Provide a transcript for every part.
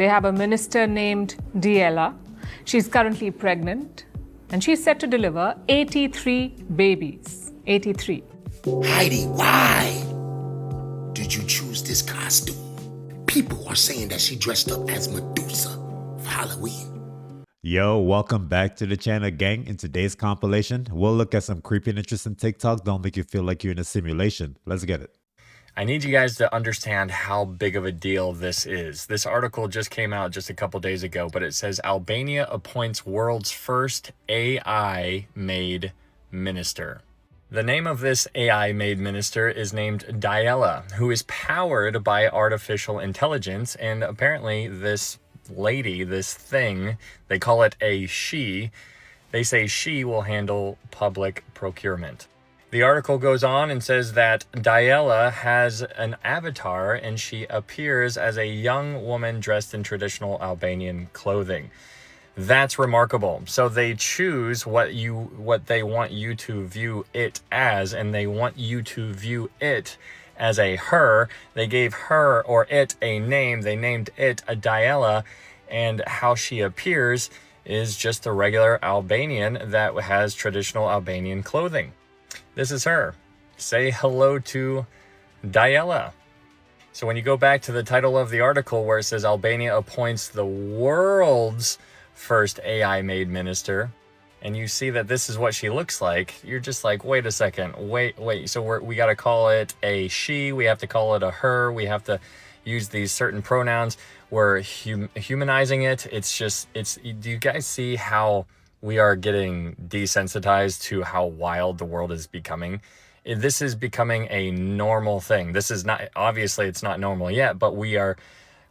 They have a minister named Diela. She's currently pregnant, and she's set to deliver 83 babies. 83. Heidi, why did you choose this costume? People are saying that she dressed up as Medusa for Halloween. Yo, welcome back to the channel, gang. In today's compilation, we'll look at some creepy and interesting TikToks don't make you feel like you're in a simulation. Let's get it. I need you guys to understand how big of a deal this is. This article just came out just a couple days ago, but it says Albania appoints world's first AI-made minister. The name of this AI-made minister is named Diela, who is powered by artificial intelligence, and apparently this lady, this thing, they call it a she, they say she will handle public procurement. The article goes on and says that Diela has an avatar and she appears as a young woman dressed in traditional Albanian clothing. That's remarkable. So they choose what they want you to view it as, and they want you to view it as a her. They gave her or it a name. They named it a Diela, and how she appears is just a regular Albanian that has traditional Albanian clothing. This is her. Say hello to Diela. So when you go back to the title of the article where it says Albania appoints the world's first AI-made minister, and you see that this is what she looks like, you're just like, wait a second, wait. So we got to call it a she, we have to call it a her, we have to use these certain pronouns. We're humanizing it. Do you guys see how we are getting desensitized to how wild the world is becoming? This is becoming a normal thing. This is not, obviously it's not normal yet, but we are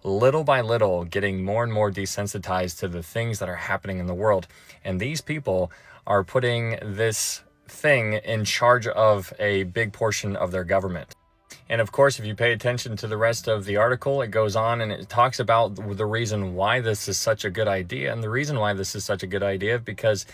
little by little getting more and more desensitized to the things that are happening in the world. And these people are putting this thing in charge of a big portion of their government. And of course, if you pay attention to the rest of the article, it goes on and it talks about the reason why this is such a good idea. And the reason why this is such a good idea, because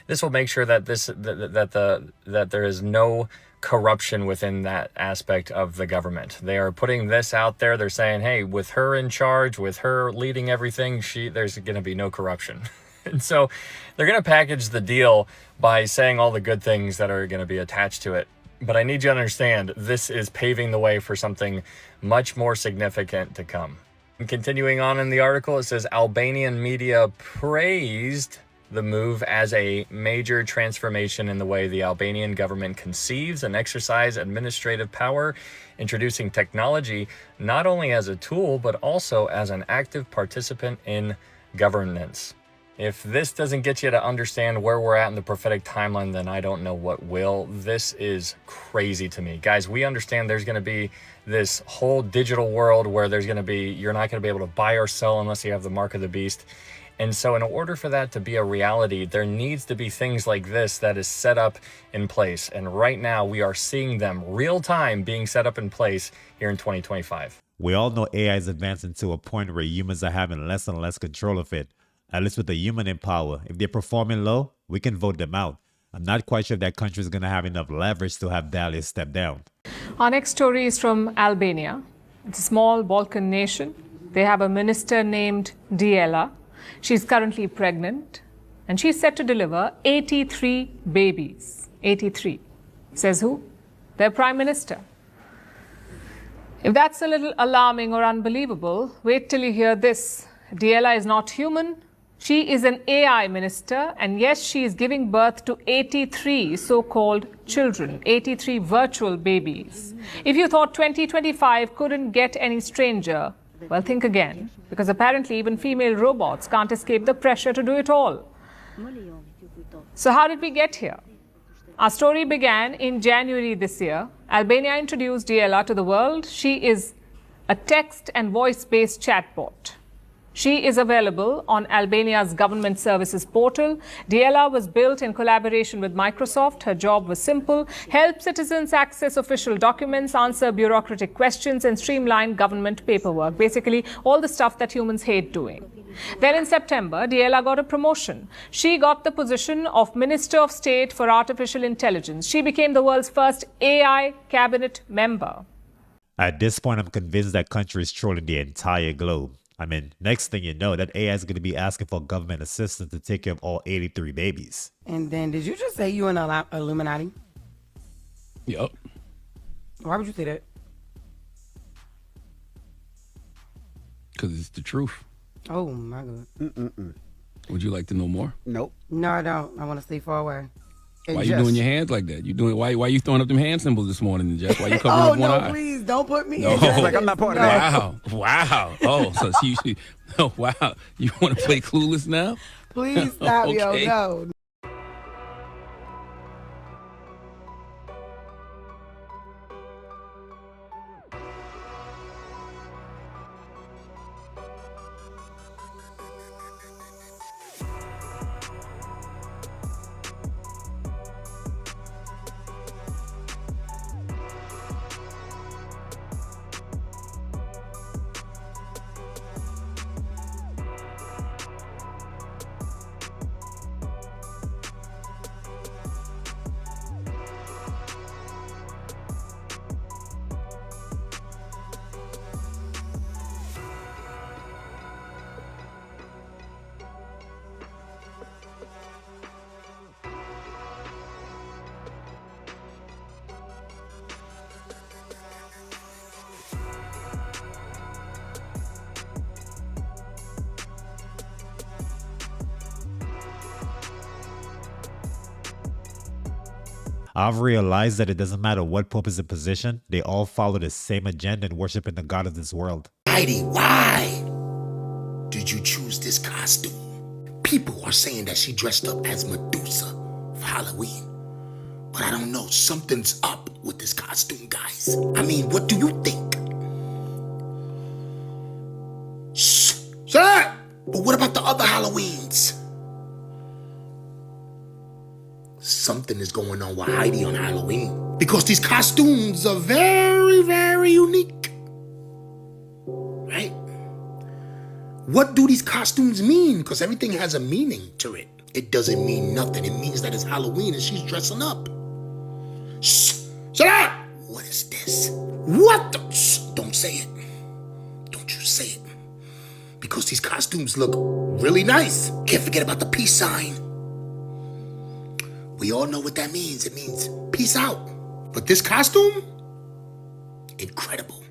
this will make sure that that there is no corruption within that aspect of the government. They are putting this out there. They're saying, hey, with her in charge, with her leading everything, there's going to be no corruption. And so they're going to package the deal by saying all the good things that are going to be attached to it. But I need you to understand, this is paving the way for something much more significant to come. And continuing on in the article, it says Albanian media praised the move as a major transformation in the way the Albanian government conceives and exercises administrative power, introducing technology not only as a tool, but also as an active participant in governance. If this doesn't get you to understand where we're at in the prophetic timeline, then I don't know what will. This is crazy to me. Guys, we understand there's going to be this whole digital world where you're not going to be able to buy or sell unless you have the mark of the beast. And so in order for that to be a reality, there needs to be things like this that is set up in place. And right now we are seeing them real time being set up in place here in 2025. We all know AI is advancing to a point where humans are having less and less control of it. At least with the human in power. If they're performing low, we can vote them out. I'm not quite sure if that country is going to have enough leverage to have Dalia step down. Our next story is from Albania. It's a small Balkan nation. They have a minister named Diela. She's currently pregnant, and she's set to deliver 83 babies. 83. Says who? Their prime minister. If that's a little alarming or unbelievable, wait till you hear this. Diela is not human. She is an AI minister, and yes, she is giving birth to 83 so-called children, 83 virtual babies. If you thought 2025 couldn't get any stranger, well, think again, because apparently even female robots can't escape the pressure to do it all. So how did we get here? Our story began in January this year. Albania introduced Diela to the world. She is a text and voice-based chatbot. She is available on Albania's government services portal. Diela was built in collaboration with Microsoft. Her job was simple: help citizens access official documents, answer bureaucratic questions, and streamline government paperwork. Basically, all the stuff that humans hate doing. Then in September, Diela got a promotion. She got the position of Minister of State for Artificial Intelligence. She became the world's first AI cabinet member. At this point, I'm convinced that country is trolling the entire globe. I mean, next thing you know, that AI is going to be asking for government assistance to take care of all 83 babies. And then, did you just say you an Illuminati? Yup. Why would you say that? Because it's the truth. Oh my God. Would you like to know more? Nope. No, I don't. I want to stay far away. Why you doing your hands like that? You doing why you throwing up them hand symbols this morning, Jess? Why you covering Oh up one no, eye? please don't put me No. in. Like, I'm not part of that. Wow. Oh, so she oh wow. You want to play clueless now? Please stop, Okay. yo, no. I've realized that it doesn't matter what pope is in position, they all follow the same agenda and worship in the God of this world. Heidi, why did you choose this costume? People are saying that she dressed up as Medusa for Halloween. But I don't know, something's up with this costume, guys. I mean, what do you think? Shh, shut up! But what about the other Halloweens? Something is going on with Heidi on Halloween. Because these costumes are very, very unique. Right? What do these costumes mean? Because everything has a meaning to it. It doesn't mean nothing. It means that it's Halloween and she's dressing up. Shh! Shut up! What is this? What the? Shh! Don't say it. Don't you say it. Because these costumes look really nice. Can't forget about the peace sign. We all know what that means. It means peace out. But this costume? Incredible.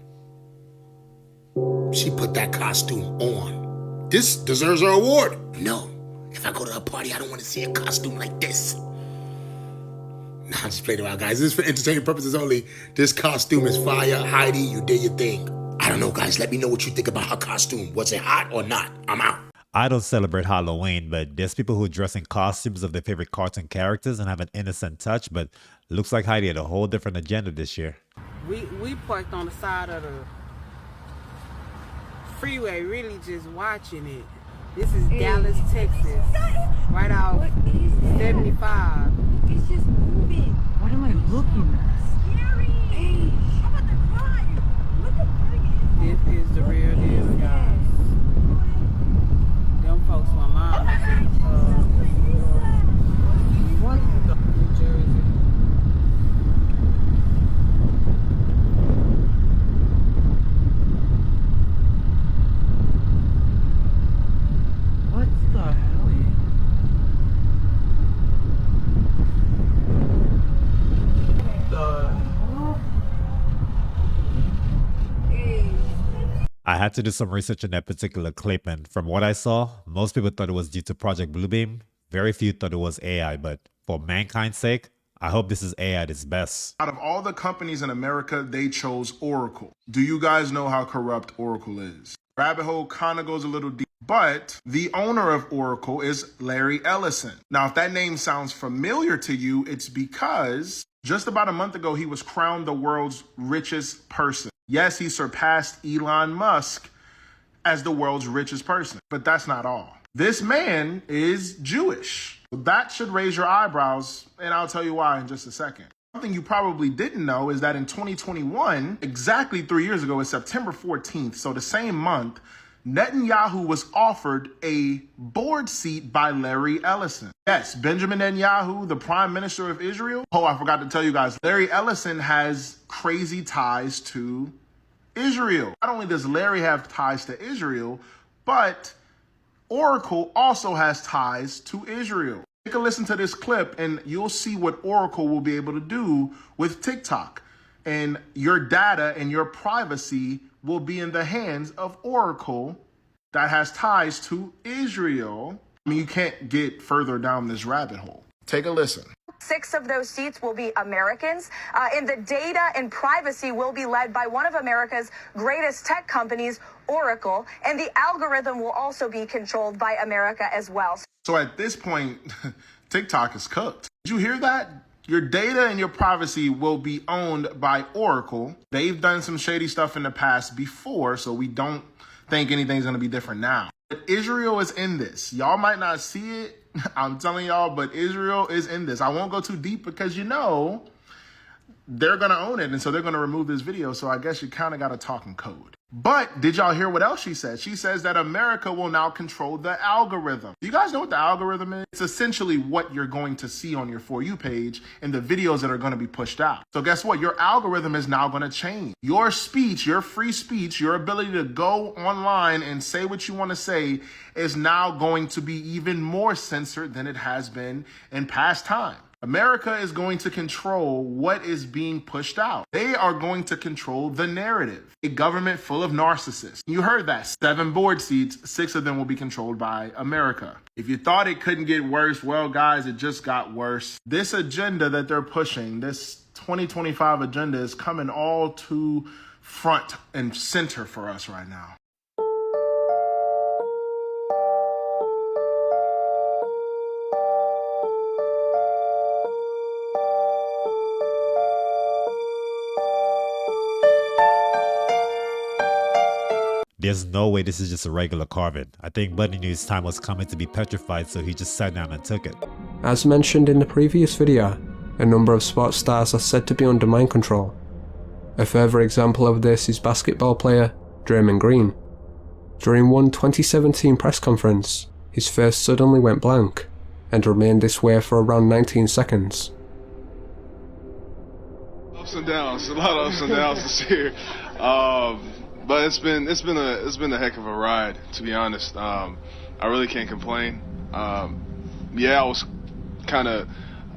She put that costume on. This deserves her award. No. If I go to a party, I don't want to see a costume like this. Nah, I'm just playing around, guys. This is for entertainment purposes only. This costume is fire. Heidi, you did your thing. I don't know, guys. Let me know what you think about her costume. Was it hot or not? I'm out. I don't celebrate Halloween, but there's people who dress in costumes of their favorite cartoon characters and have an innocent touch, but looks like Heidi had a whole different agenda this year. We parked on the side of the freeway, really just watching it. This is Dallas, Texas, right off 75. It's just moving. What am I looking at? Scary. Hey, I'm about to cry. Look at her. This is the real deal, guys. Them folks were mine. What? New Jersey. What the hell? I had to do some research on that particular clip, and from what I saw, most people thought it was due to Project Bluebeam. Very few thought it was AI, but for mankind's sake, I hope this is AI at its best. Out of all the companies in America, they chose Oracle. Do you guys know how corrupt Oracle is? Rabbit hole kind of goes a little deep, but the owner of Oracle is Larry Ellison. Now, if that name sounds familiar to you, it's because just about a month ago, he was crowned the world's richest person. Yes, he surpassed Elon Musk as the world's richest person, but that's not all. This man is Jewish. That should raise your eyebrows, and I'll tell you why in just a second. Something you probably didn't know is that in 2021, exactly 3 years ago, it's September 14th, so the same month, Netanyahu was offered a board seat by Larry Ellison. Yes, Benjamin Netanyahu, the prime minister of Israel. Oh, I forgot to tell you guys, Larry Ellison has crazy ties to Israel. Not only does Larry have ties to Israel, but Oracle also has ties to Israel. Take a listen to this clip and you'll see what Oracle will be able to do with TikTok. And your data and your privacy will be in the hands of Oracle that has ties to Israel. I mean, you can't get further down this rabbit hole. Take a listen. 6 of those seats will be Americans, and the data and privacy will be led by one of America's greatest tech companies, Oracle, and the algorithm will also be controlled by America as well. So at this point, TikTok is cooked. Did you hear that? Your data and your privacy will be owned by Oracle. They've done some shady stuff in the past before, so we don't think anything's going to be different now. But Israel is in this. Y'all might not see it. I'm telling y'all, but Israel is in this. I won't go too deep because they're going to own it. And so they're going to remove this video. So I guess you kind of got to talk in code. But did y'all hear what else she said? She says that America will now control the algorithm. Do you guys know what the algorithm is? It's essentially what you're going to see on your For You page and the videos that are going to be pushed out. So guess what? Your algorithm is now going to change. Your speech, your free speech, your ability to go online and say what you want to say is now going to be even more censored than it has been in past time. America is going to control what is being pushed out. They are going to control the narrative. A government full of narcissists. You heard that. 7 board seats, 6 of them will be controlled by America. If you thought it couldn't get worse, well, guys, it just got worse. This agenda that they're pushing, this 2025 agenda, is coming all to front and center for us right now. There's no way this is just a regular carving. I think Buddy knew his time was coming to be petrified, so he just sat down and took it. As mentioned in the previous video, a number of sports stars are said to be under mind control. A further example of this is basketball player Draymond Green. During one 2017 press conference, his face suddenly went blank and remained this way for around 19 seconds. Ups and downs, a lot of ups and downs this year. But it's been a heck of a ride, to be honest. I really can't complain. Yeah, I was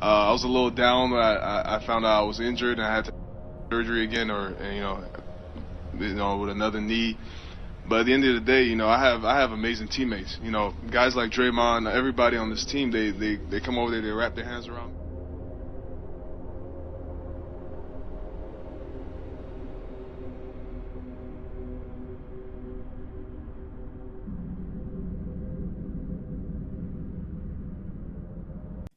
I was a little down when I found out I was injured and I had to have surgery again, or with another knee. But at the end of the day, I have amazing teammates. Guys like Draymond, everybody on this team, they come over there, they wrap their hands around me.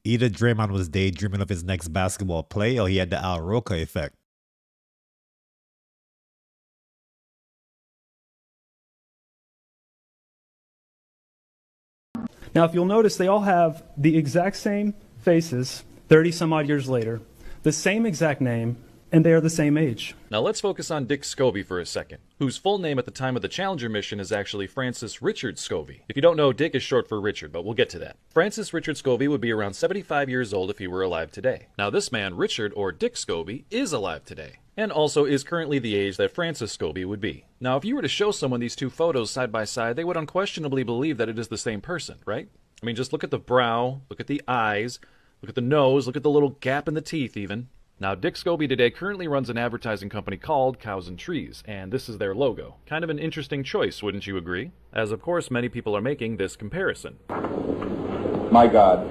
Either Draymond was daydreaming of his next basketball play or he had the Al Roker effect. Now, if you'll notice, they all have the exact same faces 30 some odd years later, the same exact name, and they are the same age. Now let's focus on Dick Scobie for a second, whose full name at the time of the Challenger mission is actually Francis Richard Scobie. If you don't know, Dick is short for Richard, but we'll get to that. Francis Richard Scobie would be around 75 years old if he were alive today. Now this man, Richard or Dick Scobie, is alive today, and also is currently the age that Francis Scobie would be. Now if you were to show someone these two photos side by side, they would unquestionably believe that it is the same person, right? I mean, just look at the brow, look at the eyes, look at the nose, look at the little gap in the teeth even. Now, Dick Scobie today currently runs an advertising company called Cows and Trees, and this is their logo. Kind of an interesting choice, wouldn't you agree? As of course, many people are making this comparison. My God.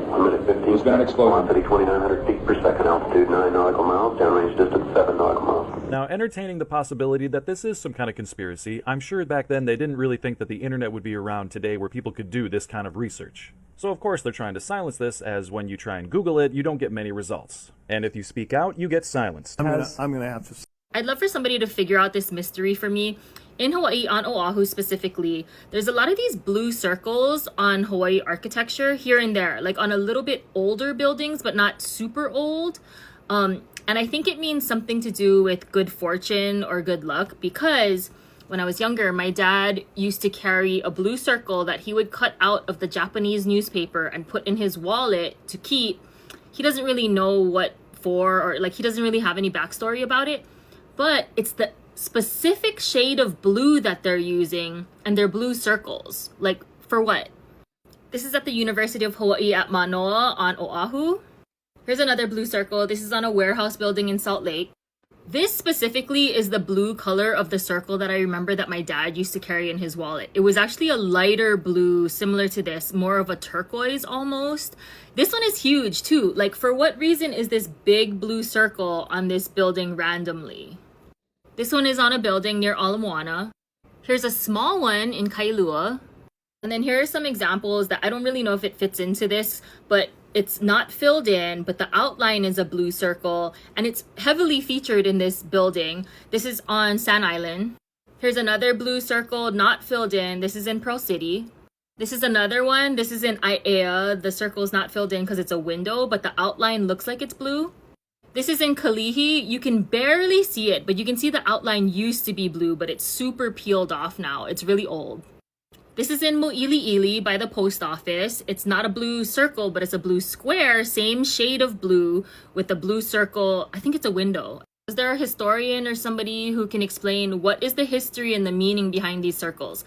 115. There's been an explosion. 2,900 feet per second, altitude 9 nautical miles, downrange distance 7 nautical miles. Now, entertaining the possibility that this is some kind of conspiracy, I'm sure back then they didn't really think that the internet would be around today where people could do this kind of research. So of course they're trying to silence this, as when you try and Google it, you don't get many results. And if you speak out, you get silenced. I'm gonna have to... I'd love for somebody to figure out this mystery for me. In Hawaii, on Oahu specifically, there's a lot of these blue circles on Hawaii architecture here and there, like on a little bit older buildings, but not super old. And I think it means something to do with good fortune or good luck, because when I was younger, my dad used to carry a blue circle that he would cut out of the Japanese newspaper and put in his wallet to keep. He doesn't really know what for, or like he doesn't really have any backstory about it, but it's the specific shade of blue that they're using, and they're blue circles. Like, for what? This is at the University of Hawaii at Manoa on Oahu. Here's another blue circle. This is on a warehouse building in Salt Lake. This specifically is the blue color of the circle that I remember that my dad used to carry in his wallet. It was actually a lighter blue, similar to this, more of a turquoise almost. This one is huge too. Like, for what reason is this big blue circle on this building randomly? This one is on a building near Ala Moana. Here's a small one in Kailua. And then here are some examples that I don't really know if it fits into this, but it's not filled in, but the outline is a blue circle, and it's heavily featured in this building. This is on Sand Island. Here's another blue circle, not filled in. This is in Pearl City. This is another one. This is in Aiea. The circle is not filled in because it's a window, but the outline looks like it's blue. This is in Kalihi. You can barely see it, but you can see the outline used to be blue, but it's super peeled off now. It's really old. This is in Mo'iliili by the post office. It's not a blue circle, but it's a blue square, same shade of blue with the blue circle. I think it's a window. Is there a historian or somebody who can explain what is the history and the meaning behind these circles?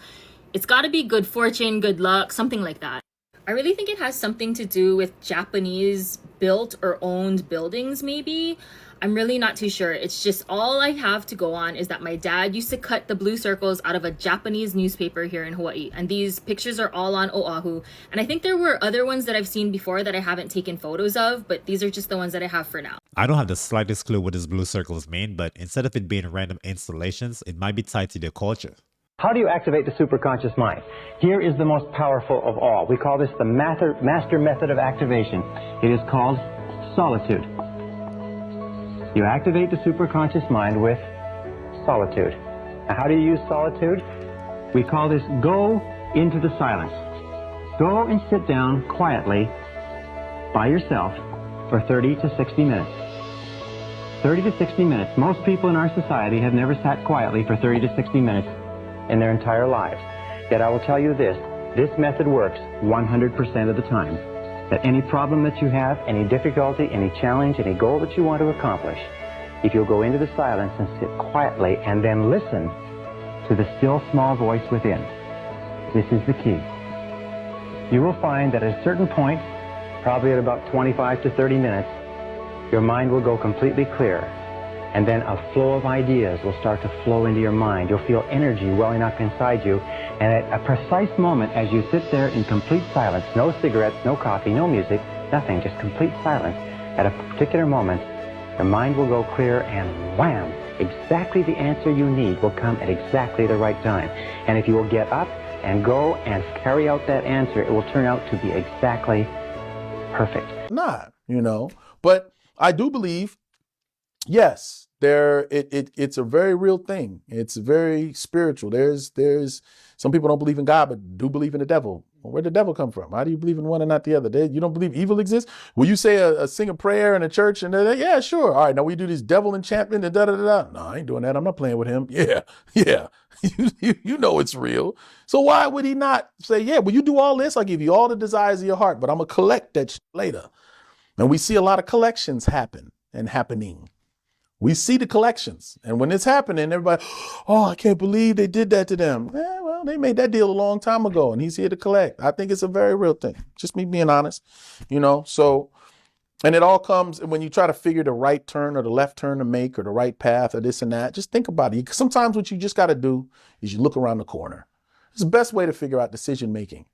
It's got to be good fortune, good luck, something like that. I really think it has something to do with Japanese built or owned buildings, maybe. I'm really not too sure. It's just all I have to go on is that my dad used to cut the blue circles out of a Japanese newspaper here in Hawaii. And these pictures are all on Oahu. And I think there were other ones that I've seen before that I haven't taken photos of, but these are just the ones that I have for now. I don't have the slightest clue what these blue circles mean, but instead of it being random installations, it might be tied to their culture. How do you activate the superconscious mind? Here is the most powerful of all. We call this the master method of activation. It is called solitude. You activate the superconscious mind with solitude. Now, how do you use solitude? We call this go into the silence. Go and sit down quietly by yourself for 30 to 60 minutes. 30 to 60 minutes. Most people in our society have never sat quietly for 30 to 60 minutes in their entire lives. Yet I will tell you this method works 100% of the time. That any problem that you have, any difficulty, any challenge, any goal that you want to accomplish, if you'll go into the silence and sit quietly and then listen to the still small voice within, this is the key. You will find that at a certain point, probably at about 25 to 30 minutes, your mind will go completely clear. And then a flow of ideas will start to flow into your mind. You'll feel energy welling up inside you. And at a precise moment, as you sit there in complete silence, no cigarettes, no coffee, no music, nothing, just complete silence, at a particular moment, your mind will go clear and wham, exactly the answer you need will come at exactly the right time. And if you will get up and go and carry out that answer, it will turn out to be exactly perfect. Not, but I do believe, yes, it's a very real thing. It's very spiritual. There's some people don't believe in God, but do believe in the devil. Well, where'd the devil come from? How do you believe in one and not the other? You don't believe evil exists? Will you say sing a prayer in a church and yeah, sure. All right, now we do this devil enchantment and da-da-da-da. No, I ain't doing that. I'm not playing with him. Yeah. You know it's real. So why would he not say, yeah, will you do all this? I'll give you all the desires of your heart, but I'm going to collect that later. And we see a lot of collections happen and happening. We see the collections. And when it's happening, everybody, oh, I can't believe they did that to them. Well, they made that deal a long time ago and he's here to collect. I think it's a very real thing. Just me being honest, so, and it all comes when you try to figure the right turn or the left turn to make or the right path or this and that. Just think about it. Sometimes what you just got to do is you look around the corner. It's the best way to figure out decision making.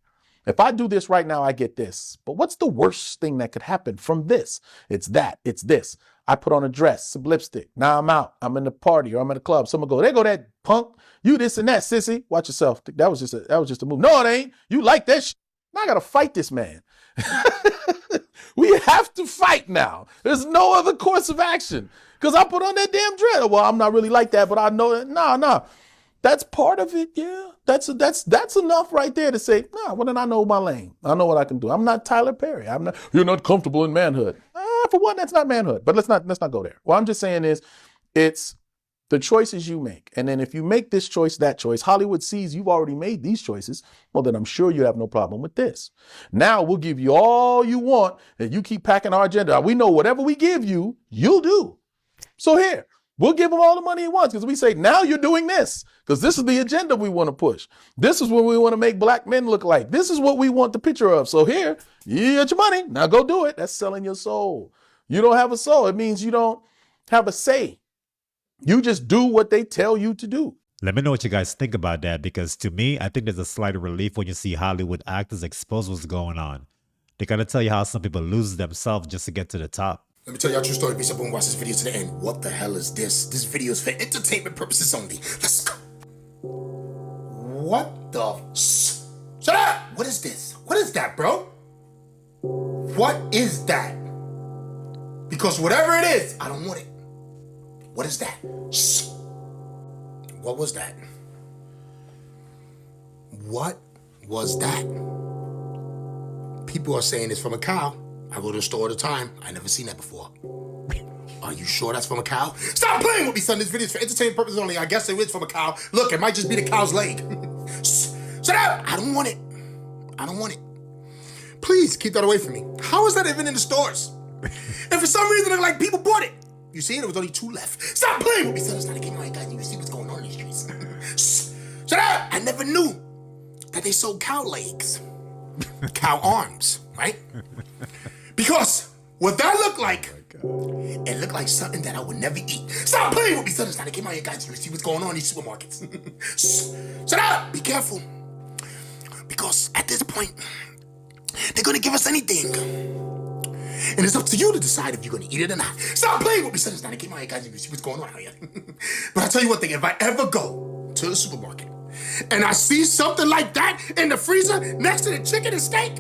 If I do this right now, I get this. But what's the worst thing that could happen from this? It's that. It's this. I put on a dress, some lipstick. Now I'm out. I'm in the party or I'm at a club. Someone go, there go that punk. You this and that, sissy. Watch yourself. That was just a move. No, it ain't. You like that shit. Now I got to fight this man. We have to fight now. There's no other course of action. Because I put on that damn dress. Well, I'm not really like that, but I know that. No. That's part of it, yeah. That's enough right there to say, well then I know my lane. I know what I can do. I'm not Tyler Perry. You're not comfortable in manhood. For one, that's not manhood. But let's not go there. What I'm just saying is, it's the choices you make. And then if you make this choice, that choice, Hollywood sees you've already made these choices, well then I'm sure you have no problem with this. Now we'll give you all you want, and you keep packing our agenda. We know whatever we give you, you'll do. So here, We'll give him all the money he wants because we say, now you're doing this because this is the agenda we want to push. This is what we want to make black men look like. This is what we want the picture of. So here, you get your money. Now go do it. That's selling your soul. You don't have a soul. It means you don't have a say. You just do what they tell you to do. Let me know what you guys think about that, because to me, I think there's a slight relief when you see Hollywood actors expose what's going on. They gotta tell you how some people lose themselves just to get to the top. Let me tell y'all a true story. Be simple and watch this video to the end. What the hell is this? This video is for entertainment purposes only. Let's go. What the? Shut up! What is this? What is that, bro? What is that? Because whatever it is, I don't want it. What is that? What was that? What was that? People are saying it's from a cow. I go to the store all the time. I never seen that before. Are you sure that's from a cow? Stop playing with me, son. This video is for entertainment purposes only. I guess it is from a cow. Look, it might just be the cow's leg. Shut up! I don't want it. I don't want it. Please keep that away from me. How is that even in the stores? And for some reason, like people bought it. You see, there was only 2 left. Stop playing with me, son. It's not a game, guys. You see what's going on in these streets. Shut up! I never knew that they sold cow legs, cow arms, right? Because what that looked like, it looked like something that I would never eat. Stop playing with me, son. It's not a game, guys. You see what's going on in these supermarkets. Shut up! Be careful, because at this point, they're gonna give us anything. And it's up to you to decide if you're gonna eat it or not. Stop playing with me, son. It's not a game, guys. You see what's going on out here. But I'll tell you one thing, if I ever go to the supermarket and I see something like that in the freezer next to the chicken and steak,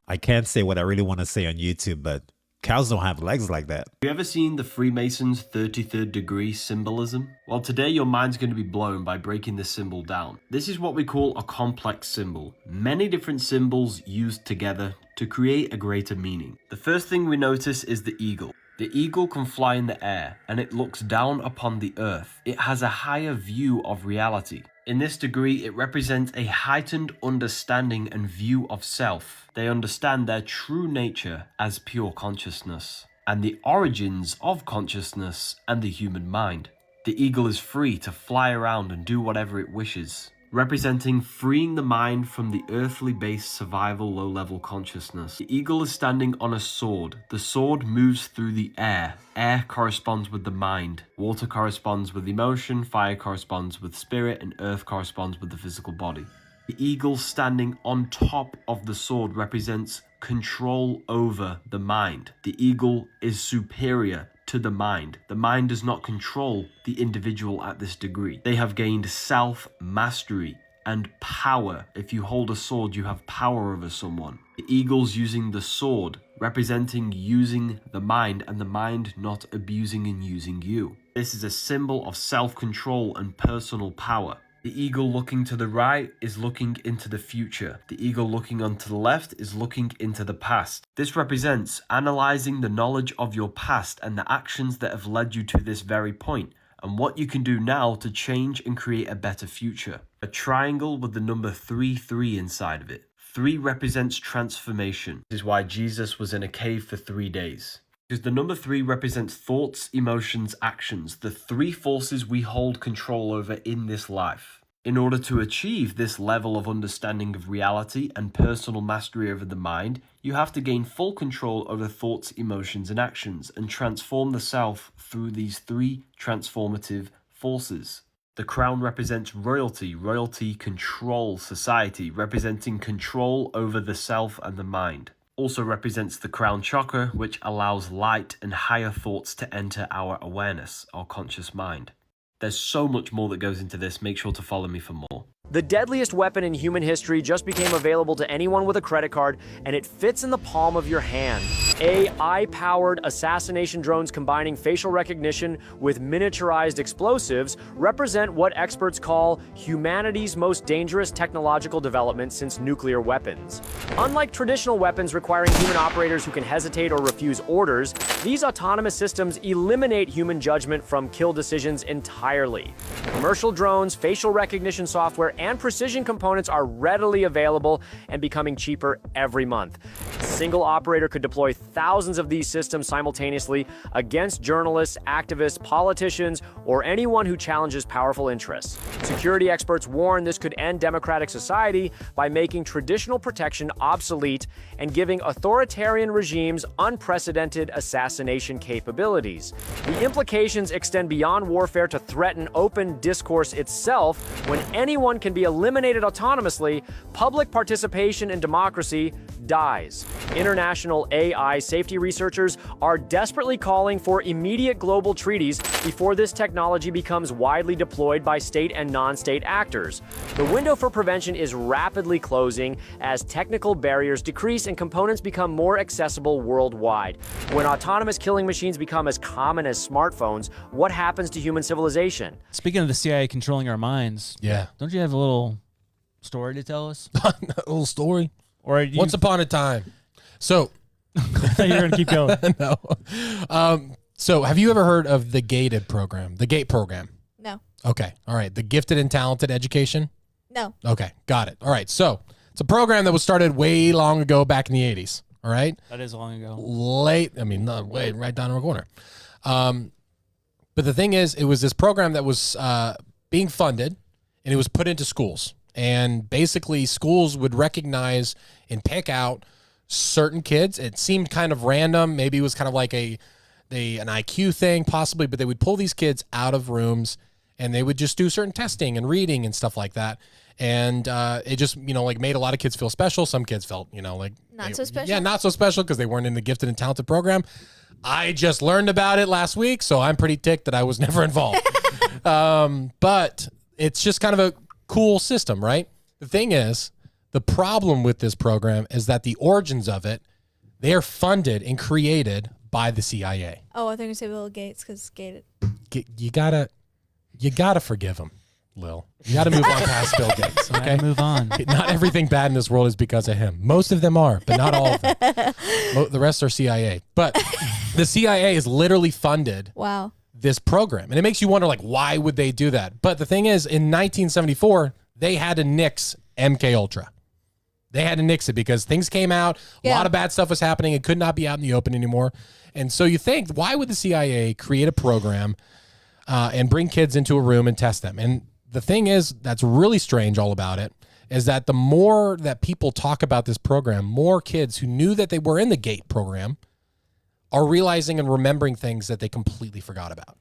I can't say what I really want to say on YouTube, but cows don't have legs like that. Have you ever seen the Freemasons' 33rd degree symbolism? Well, today your mind's going to be blown by breaking this symbol down. This is what we call a complex symbol. Many different symbols used together to create a greater meaning. The first thing we notice is the eagle. The eagle can fly in the air, and it looks down upon the earth. It has a higher view of reality. In this degree, it represents a heightened understanding and view of self. They understand their true nature as pure consciousness, and the origins of consciousness and the human mind. The eagle is free to fly around and do whatever it wishes, representing freeing the mind from the earthly-based survival low-level consciousness. The eagle is standing on a sword. The sword moves through the air. Air corresponds with the mind. Water corresponds with emotion. Fire corresponds with spirit. And earth corresponds with the physical body. The eagle standing on top of the sword represents control over the mind. The eagle is superior to the mind. The mind does not control the individual at this degree. They have gained self-mastery and power. If you hold a sword, you have power over someone. The eagle's using the sword, representing using the mind, and the mind not abusing and using you. This is a symbol of self-control and personal power. The eagle looking to the right is looking into the future. The eagle looking onto the left is looking into the past. This represents analyzing the knowledge of your past and the actions that have led you to this very point, and what you can do now to change and create a better future. A triangle with the number 33 inside of it. 3 represents transformation. This is why Jesus was in a cave for 3 days. Because the number 3 represents thoughts, emotions, actions, the 3 forces we hold control over in this life. In order to achieve this level of understanding of reality and personal mastery over the mind, you have to gain full control over thoughts, emotions, and actions, and transform the self through these 3 transformative forces. The crown represents royalty. Royalty controls society, representing control over the self and the mind. Also represents the crown chakra, which allows light and higher thoughts to enter our awareness, our conscious mind. There's so much more that goes into this. Make sure to follow me for more. The deadliest weapon in human history just became available to anyone with a credit card, and it fits in the palm of your hand. AI-powered assassination drones combining facial recognition with miniaturized explosives represent what experts call humanity's most dangerous technological development since nuclear weapons. Unlike traditional weapons requiring human operators who can hesitate or refuse orders, these autonomous systems eliminate human judgment from kill decisions entirely. Commercial drones, facial recognition software, and precision components are readily available and becoming cheaper every month. A single operator could deploy thousands of these systems simultaneously against journalists, activists, politicians, or anyone who challenges powerful interests. Security experts warn this could end democratic society by making traditional protection obsolete and giving authoritarian regimes unprecedented assassination capabilities. The implications extend beyond warfare to threaten open discourse itself. When anyone can be eliminated autonomously, public participation in democracy dies. International AI safety researchers are desperately calling for immediate global treaties before this technology becomes widely deployed by state and non-state actors. The window for prevention is rapidly closing as technical barriers decrease and components become more accessible worldwide. When autonomous killing machines become as common as smartphones, what happens to human civilization? Speaking of the CIA controlling our minds, yeah, don't you have a little story to tell us? A little story? Or you... Once upon a time. So I thought you were going to keep going. No. So have you ever heard of the GATED program? The GATE program? No. Okay. All right. The Gifted and Talented Education? No. Okay. Got it. All right. So it's a program that was started way long ago back in the 80s. All right. That is long ago. Not way, right down in the corner. But the thing is, it was this program that was being funded and it was put into schools. And basically schools would recognize and pick out certain kids. It seemed kind of random. Maybe it was kind of like an IQ thing possibly, but they would pull these kids out of rooms and they would just do certain testing and reading and stuff like that. And it just, like made a lot of kids feel special. Some kids felt, like not so special. Yeah, not so special because they weren't in the Gifted and Talented program. I just learned about it last week, so I'm pretty ticked that I was never involved. But it's just kind of a cool system, right? The thing is, the problem with this program is that the origins of it, they are funded and created by the CIA. Oh, I think you say Bill Gates because gated. You gotta forgive him, Lil. You gotta move on past Bill Gates. Okay, move on. Not everything bad in this world is because of him. Most of them are, but not all of them. The rest are CIA. But the CIA is literally funded. Wow. This program, and it makes you wonder, like, why would they do that? But the thing is, in 1974, they had to nix MK Ultra. They had to nix it because things came out, a lot of bad stuff was happening, it could not be out in the open anymore. And so you think, why would the CIA create a program and bring kids into a room and test them? And the thing is, that's really strange all about it, is that the more that people talk about this program, more kids who knew that they were in the GATE program are realizing and remembering things that they completely forgot about.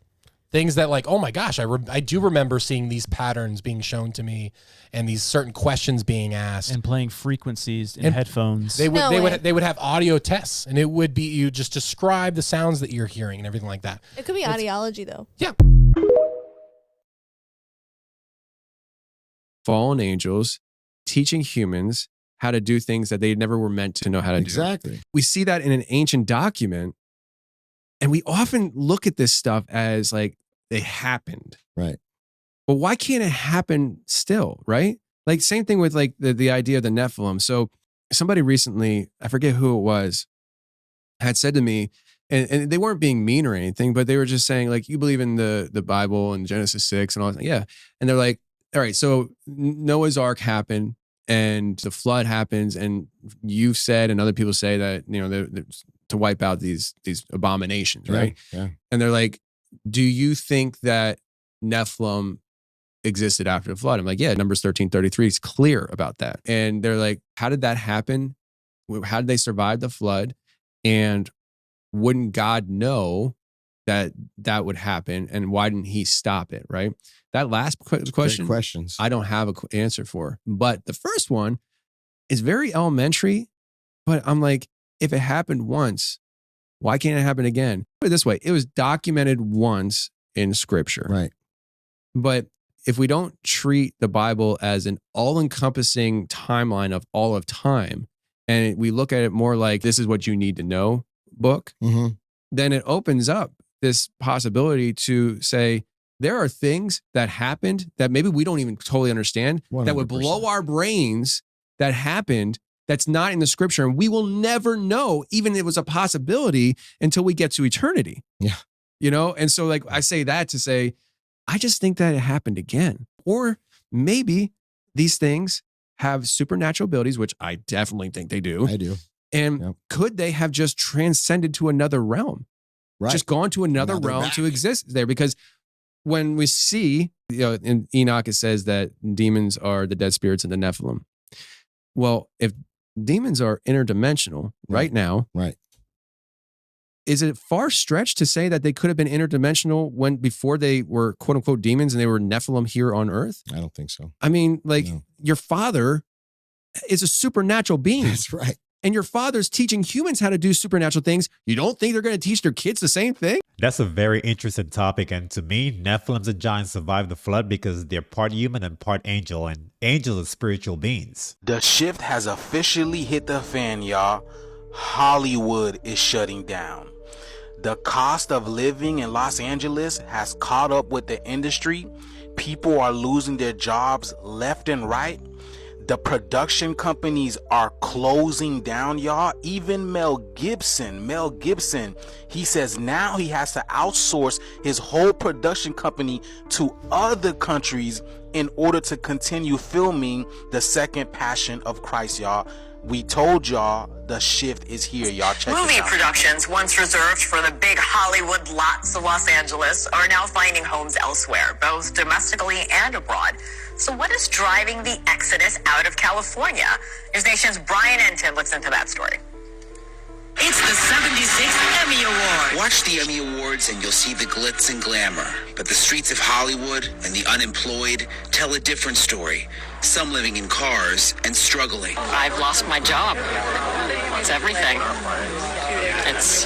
Things that, like, oh my gosh, I do remember seeing these patterns being shown to me and these certain questions being asked. And playing frequencies in headphones. They would have audio tests, and it would be, you just describe the sounds that you're hearing and everything like that. It could be ideology, though. Yeah. Fallen angels teaching humans how to do things that they never were meant to know how to do. Exactly. We see that in an ancient document, and we often look at this stuff as like they happened. Right. But why can't it happen still, right? Like same thing with like the idea of the Nephilim. So somebody recently, I forget who it was, had said to me, and they weren't being mean or anything, but they were just saying, like, you believe in the Bible and Genesis 6 and all that. Yeah. And they're like, all right, so Noah's Ark happened and the flood happens, and you've said and other people say that, they're to wipe out these abominations, right? Yeah. And they're like, do you think that Nephilim existed after the flood? I'm like, yeah, Numbers 13:33 is clear about that. And they're like, how did that happen? How did they survive the flood? And wouldn't God know that that would happen? And why didn't he stop it, right? That last question, questions. I don't have an answer for. But the first one is very elementary, but I'm like, if it happened once, why can't it happen again? Put it this way, it was documented once in scripture. Right. But if we don't treat the Bible as an all-encompassing timeline of all of time, and we look at it more like this is what you need to know book, then it opens up this possibility to say, there are things that happened that maybe we don't even totally understand 100%. That would blow our brains that happened that's not in the scripture. And we will never know, even if it was a possibility, until we get to eternity. Yeah. And so like I say that to say, I just think that it happened again. Or maybe these things have supernatural abilities, which I definitely think they do. I do. And could they have just transcended to another realm? Right. Just gone to another realm back. to exist there? Because when we see, in Enoch, it says that demons are the dead spirits of the Nephilim. Well, if demons are interdimensional right now, right, is it far stretched to say that they could have been interdimensional before they were quote unquote demons and they were Nephilim here on Earth? I don't think so. I mean, like your father is a supernatural being. That's right. And your father's teaching humans how to do supernatural things. You don't think they're going to teach their kids the same thing? That's a very interesting topic. And to me, Nephilims and giants survived the flood because they're part human and part angel. And angels are spiritual beings. The shift has officially hit the fan, y'all. Hollywood is shutting down. The cost of living in Los Angeles has caught up with the industry. People are losing their jobs left and right. The production companies are closing down, y'all. Even Mel Gibson, he says now he has to outsource his whole production company to other countries in order to continue filming The Second Passion of Christ, y'all. We told y'all the shift is here, y'all. Check Movie it out. productions, once reserved for the big Hollywood lots of Los Angeles, are now finding homes elsewhere, both domestically and abroad. So what is driving the exodus out of California? News Nation's Brian Enton looks into that story. It's the 76th Emmy Award. Watch the Emmy Awards and you'll see the glitz and glamour. But the streets of Hollywood and the unemployed tell a different story. Some living in cars and struggling. I've lost my job. It's everything. It's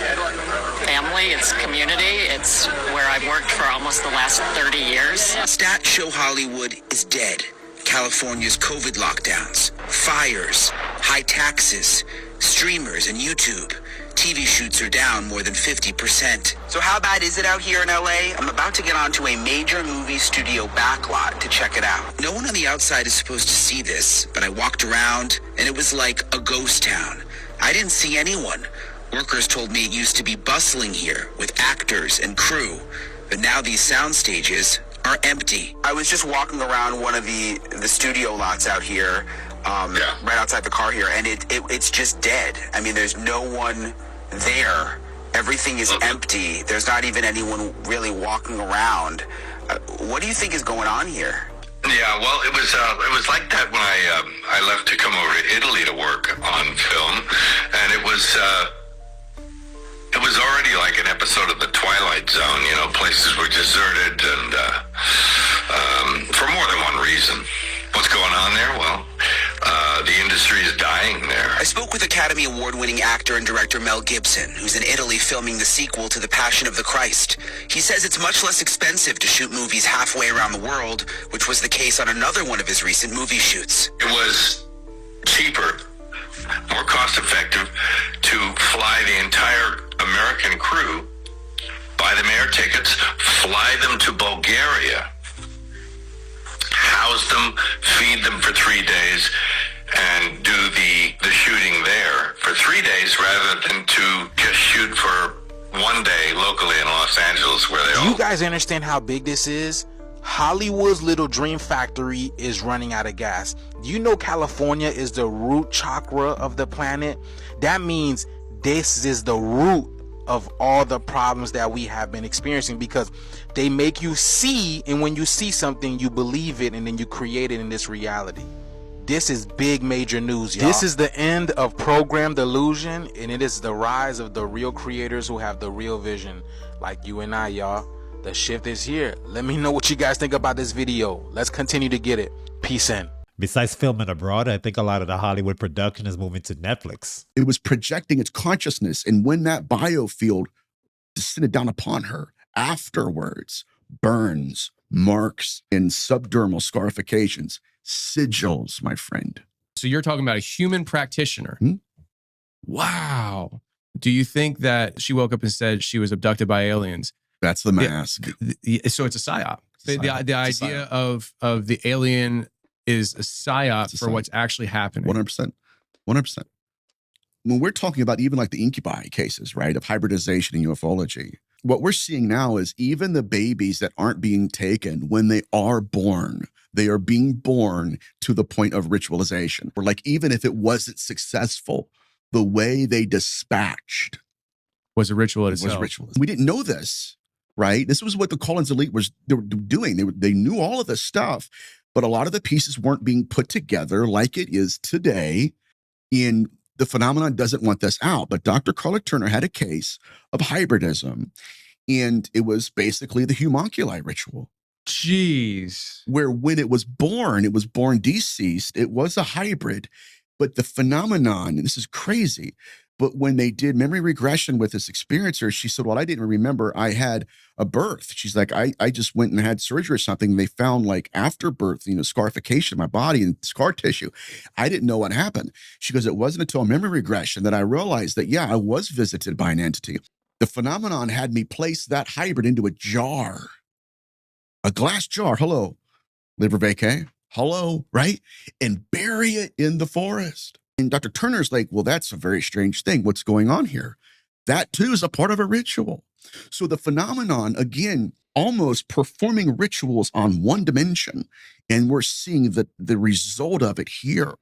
family, it's community, it's where I've worked for almost the last 30 years. Stats show Hollywood is dead. California's COVID lockdowns, fires, high taxes, streamers and YouTube. TV shoots are down more than 50%. So how bad is it out here in LA? I'm about to get onto a major movie studio backlot to check it out. No one on the outside is supposed to see this, but I walked around and it was like a ghost town. I didn't see anyone. Workers told me it used to be bustling here with actors and crew, but now these sound stages are empty. I was just walking around one of the studio lots out here, right outside the car here, and it's just dead. I mean, there's no one there. Everything is empty. There's not even anyone really walking around. What do you think is going on here? Yeah, well, it was like that when I left to come over to Italy to work on film, and it was already like an episode of The Twilight Zone. You know, places were deserted, and for more than one reason. What's going on there? Well, the industry is dying there. I spoke with Academy Award-winning actor and director Mel Gibson, who's in Italy filming the sequel to The Passion of the Christ. He says it's much less expensive to shoot movies halfway around the world, which was the case on another one of his recent movie shoots. It was cheaper, more cost-effective to fly the entire American crew, buy them air tickets, fly them to Bulgaria, house them, feed them for 3 days, and do the shooting there for 3 days rather than to just shoot for 1 day locally in Los Angeles where they Do all... you guys understand how big this is? Hollywood's little dream factory is running out of gas. Do you know California is the root chakra of the planet? That means this is the root of all the problems that we have been experiencing, because they make you see, and when you see something, you believe it, and then you create it in this reality. This is big major news, y'all. This is the end of program delusion, and it is the rise of the real creators who have the real vision, like you and I, y'all. The shift is here. Let me know what you guys think about this video. Let's continue to get it. Peace in. Besides filming abroad, I think a lot of the Hollywood production is moving to Netflix. It was projecting its consciousness, and when that biofield descended down upon her, afterwards, burns, marks, and subdermal scarifications, sigils, my friend. So you're talking about a human practitioner. Wow. Do you think that she woke up and said she was abducted by aliens? That's the mask. So it's a psyop. The idea of the alien is a psyop for what's actually happening. 100%. 100%. When we're talking about even like the incubi cases, right, of hybridization and ufology, what we're seeing now is even the babies that aren't being taken, when they are born, They are being born to the point of ritualization. Or like, even if it wasn't successful, the way they dispatched was a ritual was itself. ritual. We didn't know this, right? This was what the Collins elite they were doing. They knew all of this stuff, but a lot of the pieces weren't being put together like it is today. In the phenomenon doesn't want this out, but Dr. Carlick Turner had a case of hybridism, and it was basically the homunculi ritual. Jeez. Where when it was born deceased, it was a hybrid, but the phenomenon, and this is crazy, but when they did memory regression with this experiencer, she said, well, I didn't remember I had a birth. She's like, I just went and had surgery or something. They found like after birth, scarification in my body and scar tissue. I didn't know what happened. She goes, it wasn't until memory regression that I realized that, yeah, I was visited by an entity. The phenomenon had me place that hybrid into a jar, a glass jar. Hello, liver vacay. Hello, right? And bury it in the forest. And Dr. Turner's like, well, that's a very strange thing. What's going on here? That too is a part of a ritual. So the phenomenon, again, almost performing rituals on one dimension. And we're seeing the result of it here.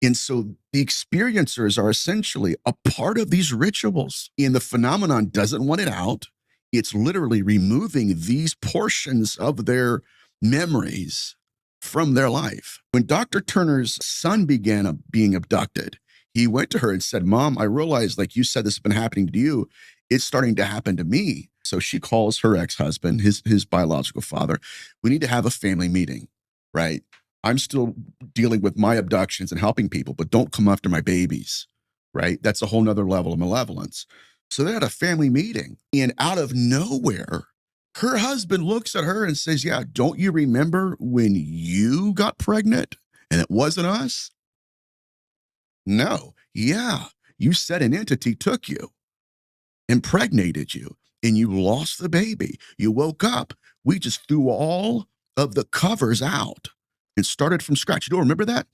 And so the experiencers are essentially a part of these rituals. And the phenomenon doesn't want it out. It's literally removing these portions of their memories from their life. When Dr. Turner's son began being abducted, he went to her and said, Mom, I realized, like you said, this has been happening to you. It's starting to happen to me. So she calls her ex-husband, his biological father. We need to have a family meeting, right? I'm still dealing with my abductions and helping people, but don't come after my babies, right? That's a whole nother level of malevolence. So they had a family meeting, and out of nowhere, her husband looks at her and says, yeah, don't you remember when you got pregnant and it wasn't us? No. Yeah. You said an entity took you, impregnated you, and you lost the baby. You woke up. We just threw all of the covers out and started from scratch. You don't remember that?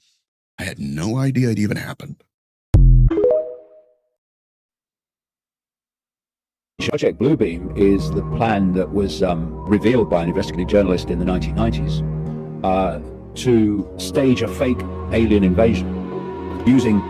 I had no idea it even happened. Project Bluebeam is the plan that was revealed by an investigative journalist in the 1990s to stage a fake alien invasion using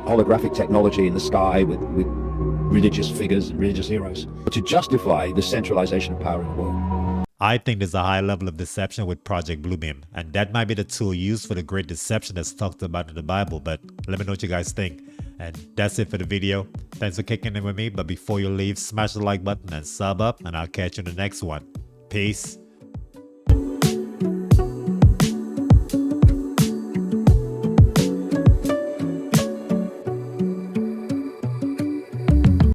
holographic technology in the sky with religious figures and religious heroes to justify the centralization of power in the world. I think there's a high level of deception with Project Bluebeam, and that might be the tool used for the great deception that's talked about in the Bible, but let me know what you guys think. And that's it for the video. Thanks for kicking in with me, but before you leave, smash the like button and sub up, and I'll catch you in the next one. Peace.